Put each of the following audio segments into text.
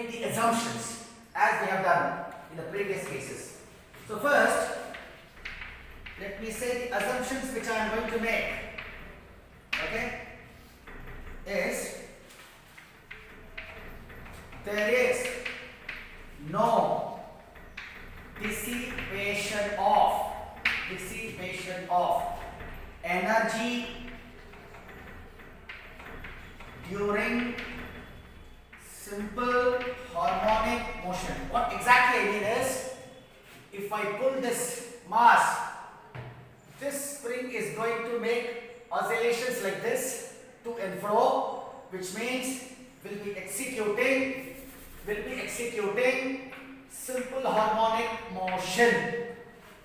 make the assumptions as we have done in the previous cases. So first, let me say the assumptions which I am going to make. Okay, is there is no dissipation of energy during simple harmonic motion. What exactly I mean is, if I pull this mass, this spring is going to make oscillations like this to and fro, which means will be executing simple harmonic motion.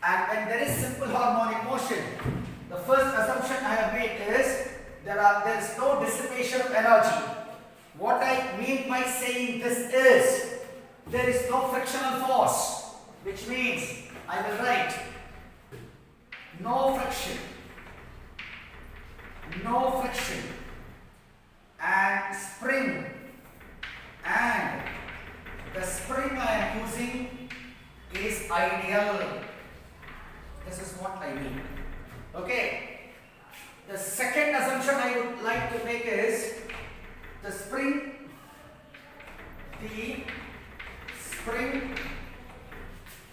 And when there is simple harmonic motion, the first assumption I have made is there is no dissipation of energy. What I mean by saying this is there is no frictional force, which means I will write no friction, and spring, and the spring I am using is ideal. This is what I mean. Okay. The second assumption I would like to make is the spring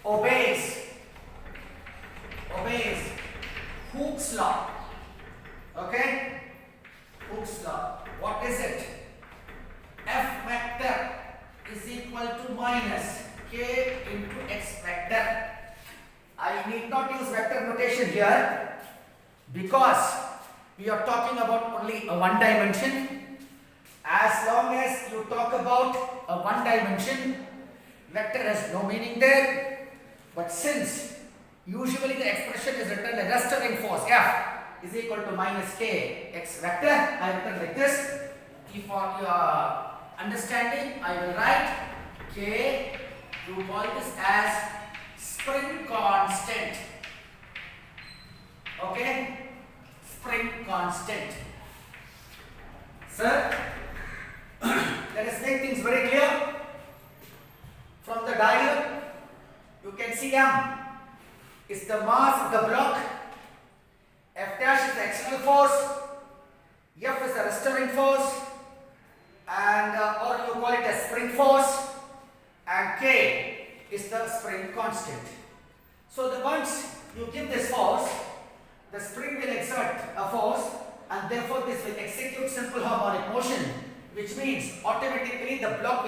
obeys Hooke's law. Okay? Hooke's law. What is it? F vector is equal to minus k into x vector. I need not use vector notation here because we are talking about only a one dimension. As long as you talk about a one dimension, vector has no meaning there. But since usually the expression is written as restoring force, F is equal to minus k x vector, I have written like this. If for your understanding, I will write k, you call this as spring constant. Okay? Spring constant. Sir, let us make things very clear. From the diagram, you can see M is the mass of the block, F dash is the external force, F is the restoring force, and or you call it a spring force, and K is the spring constant. So the once you give this force, the spring will exert a force, and therefore this will execute simple harmonic motion, which means automatically the block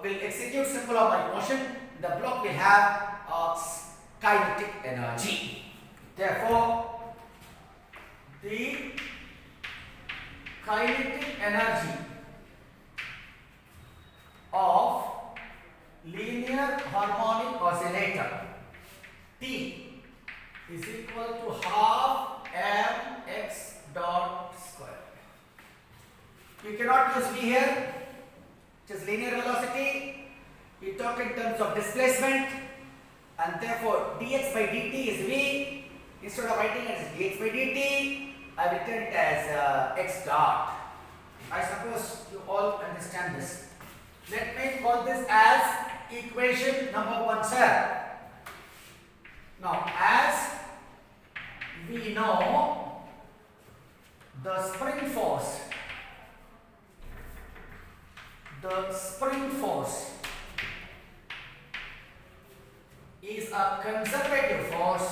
will execute simple harmonic motion. The block will have kinetic energy. Therefore, the kinetic energy of linear harmonic oscillator T is equal to half mx dot square. We cannot use v here, it is linear velocity. We talk in terms of displacement, and therefore dx by dt is v. Instead of writing it as dx by dt, I will written it as x dot. I suppose you all understand this. Let me call this as equation number 1, sir. Now, as we know, the spring force is a conservative force,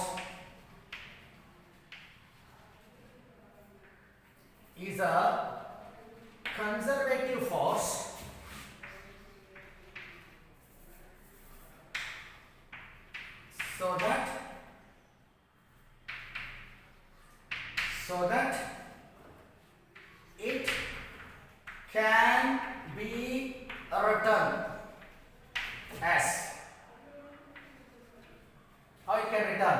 so that it can be written as, how it can written,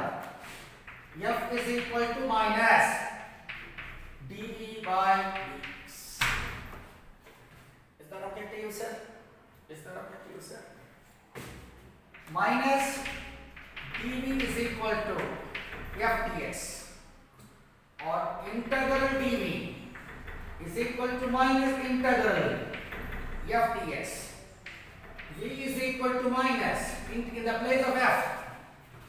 F is equal to minus dV by dx. Is that okay to you, sir? Minus dV is equal to F dx, or integral dV is equal to minus integral f dx. V is equal to minus, in the place of f,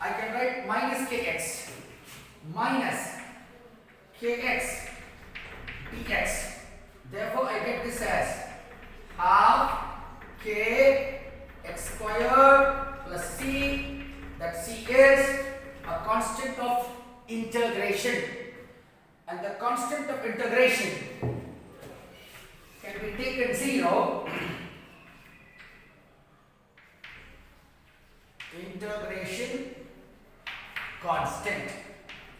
I can write minus kx, minus kx dx. Therefore, I get this as half k x squared plus c, that c is a constant of integration, and the constant of integration can be taken 0. Integration constant.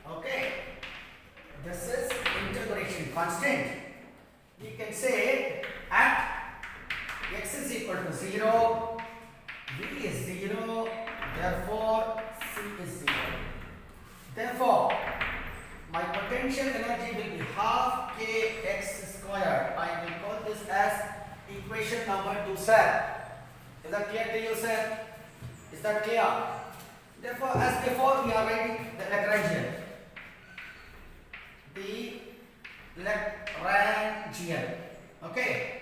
Okay, this is integration constant. We can say at x is equal to 0, v is 0, therefore c is 0. Therefore, my potential energy will be half kx squared. I will call this as equation number 2, sir. Is that clear to you, sir? Is that clear? Therefore, as before, we are writing the Lagrangian. The Lagrangian, okay,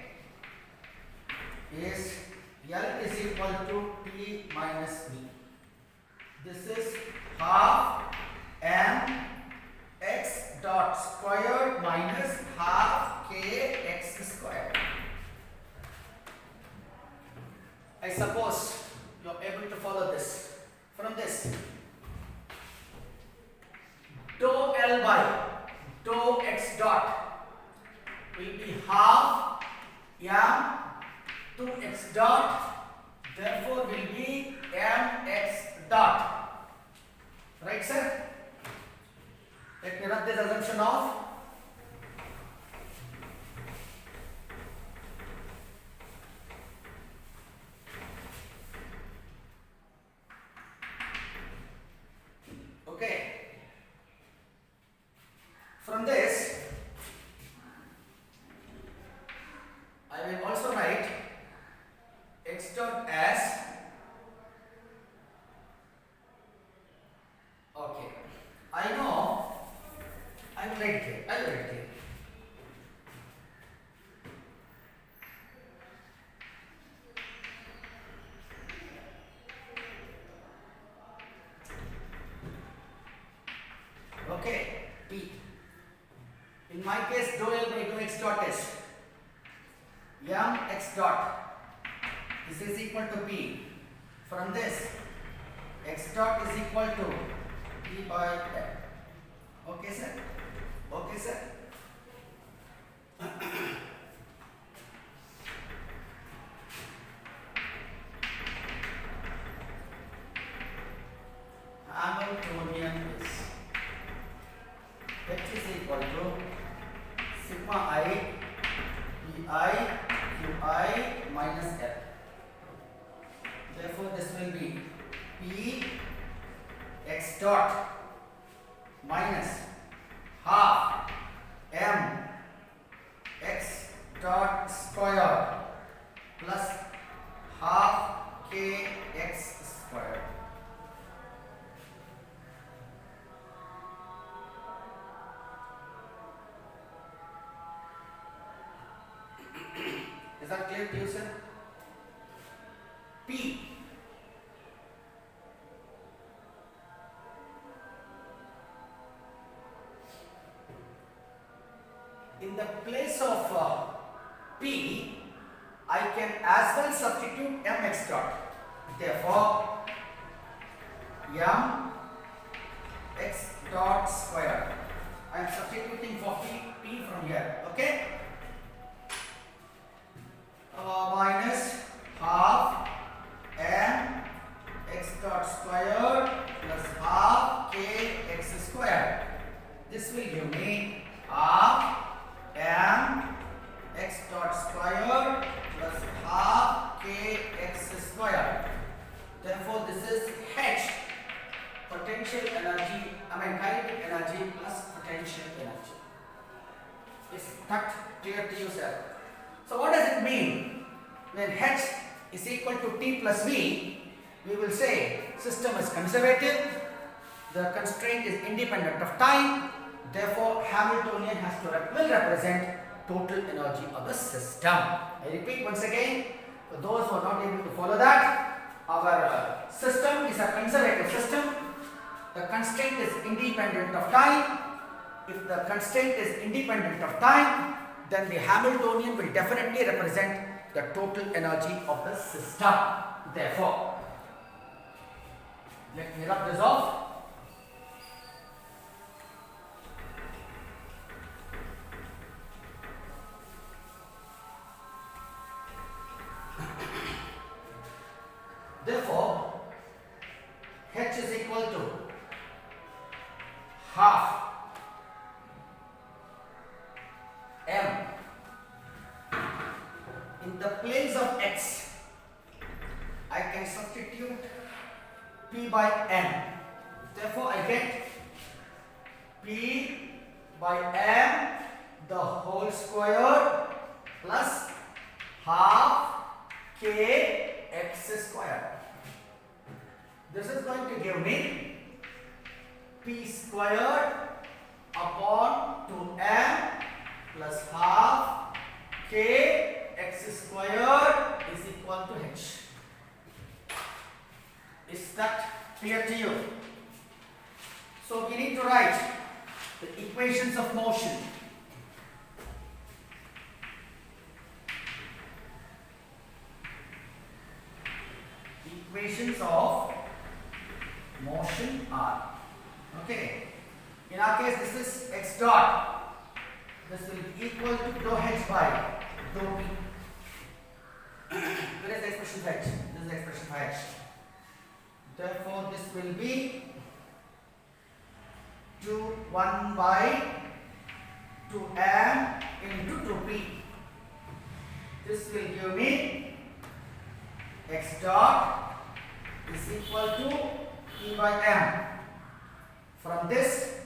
is L is equal to T minus V. This is half m x dot squared minus half k x squared. I suppose you are able to follow this. From this, dou L by dou x dot will be half m 2x dot, therefore will be mx dot. Right, sir? Let me rub this assumption off. Okay. From this, I will also write x dot as, okay, I know, I will write here, okay, P. In my case, dou L by dou x dot is m x dot. This is equal to P. From this, x dot is equal to P by L. Okay, sir? Okay, sir? Hamiltonian is H is equal to sigma I Pi Qi minus L. Therefore, this will be P x dot minus half m x dot square plus half k x square. Is that clear to you, sir? P in the place of P, I can as well substitute mx dot. Therefore, m x dot square. I am substituting for P from here. Okay. Minus half m x dot squared plus half k x squared. This will give me half m x dot squared plus half k x squared. Therefore, this is H, potential energy, kinetic energy plus potential energy. Is that clear to you, sir? So what does it mean? When H is equal to T plus V, we will say system is conservative, the constraint is independent of time, therefore Hamiltonian will represent total energy of the system. I repeat once again, for those who are not able to follow that, our system is a conservative system. The constraint is independent of time. If the constraint is independent of time, then the Hamiltonian will definitely represent the total energy of the system. Therefore, let me rub this off. Therefore, H is equal to half m. In the place of x, I can substitute p by m. Therefore, I get p by m the whole square plus half k x square. This is going to give me p squared upon 2m plus half k x squared is equal to h. Is that clear to you? So we need to write the equations of motion. Equations of motion are, okay, in our case this is x dot, this will be equal to dou h by dou p. Where is the expression for h? This is the expression for h. Therefore this will be 1 by 2m into 2p. This will give me x dot is equal to p by m. From this,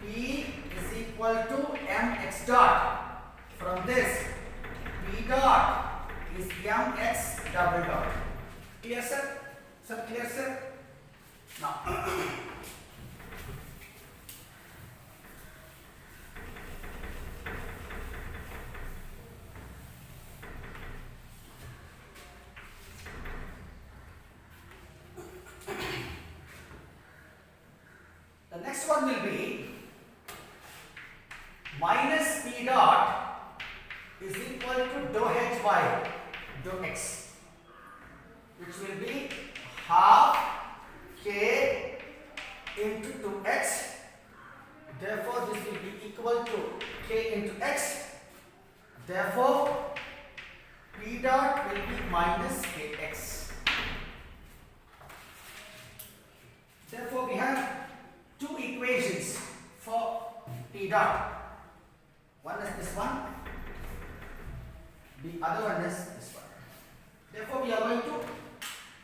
p is equal to mx dot. From this, p dot is mx double dot. Clear, sir? Sir, clear, sir? Now, the next one will be minus p dot is equal to dou h by dou x, which will be half k into 2x. Therefore, this will be equal to k into x. Therefore, p dot will be minus kx. Therefore, we have two equations for p dot. One is this one, the other one is this one. Therefore, we are going to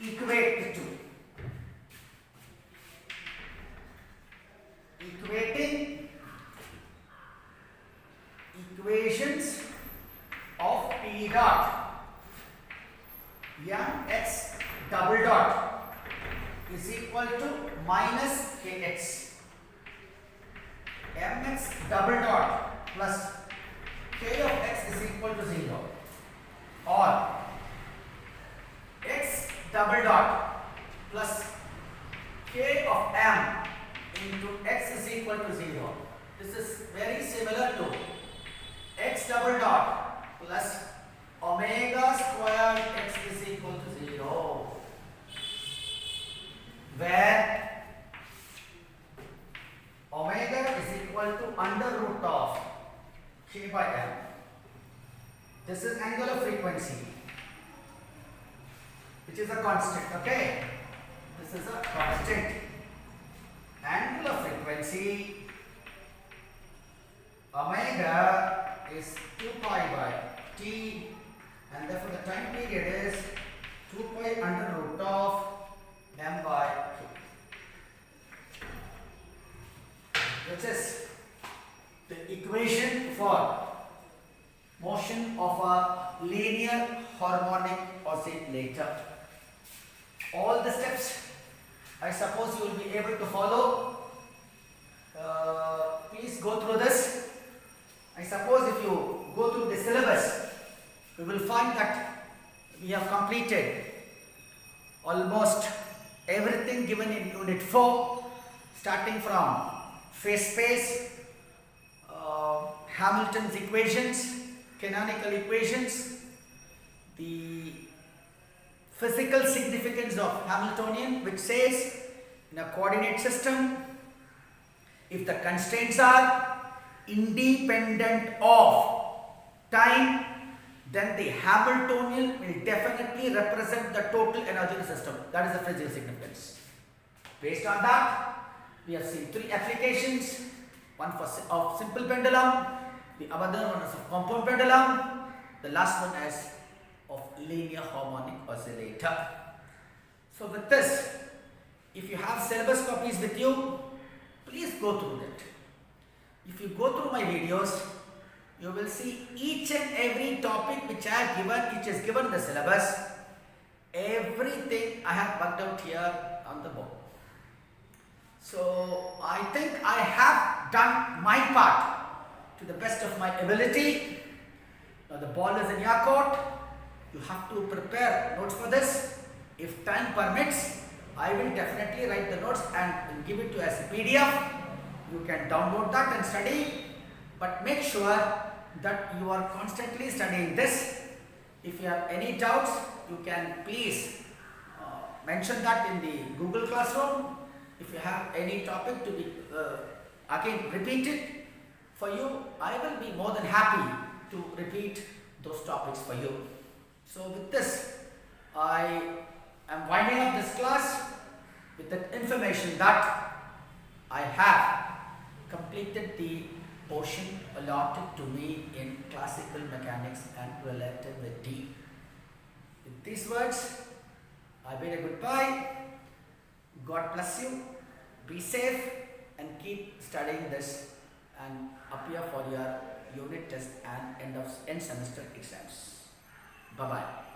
equate the two. Equating equations of p dot, mx double dot is equal to minus kx. Mx double dot plus k of x is equal to 0, or x double dot plus k of m into x is equal to 0. This is very similar to x double dot plus omega squared x is equal to 0, where omega is equal to under root of k by m. This is angular frequency, which is a constant, okay? This is a constant. Angular frequency omega is 2 pi by t, and therefore the time period is 2 pi under root of m by q, which is the equation for motion of a linear harmonic oscillator. All the steps I suppose you will be able to follow. Please go through this I suppose if you go through the syllabus, you will find that we have completed almost everything given in Unit 4, starting from phase space, Hamilton's equations, canonical equations, the physical significance of Hamiltonian, which says in a coordinate system, if the constraints are independent of time, then the Hamiltonian will definitely represent the total energy in the system. That is the physical significance. Based on that, we have seen 3 applications, one of simple pendulum, the other one is of compound pendulum, the last one is of linear harmonic oscillator. So with this, if you have syllabus copies with you, please go through that. If you go through my videos, you will see each and every topic which I have given, which is given in the syllabus. Everything I have worked out here on the board. So I think I have done my part to the best of my ability. Now the ball is in your court. You have to prepare notes for this. If time permits, I will definitely write the notes and give it to you as a PDF. You can download that and study, but make sure that you are constantly studying this. If you have any doubts, you can please mention that in the Google Classroom. If you have any topic to be again repeated for you, I will be more than happy to repeat those topics for you. So with this, I am winding up this class with the information that I have completed the portion allotted to me in classical mechanics and relativity. With these words, I bid a goodbye. God bless you. Be safe and keep studying this and appear for your unit test and end semester exams. Bye bye.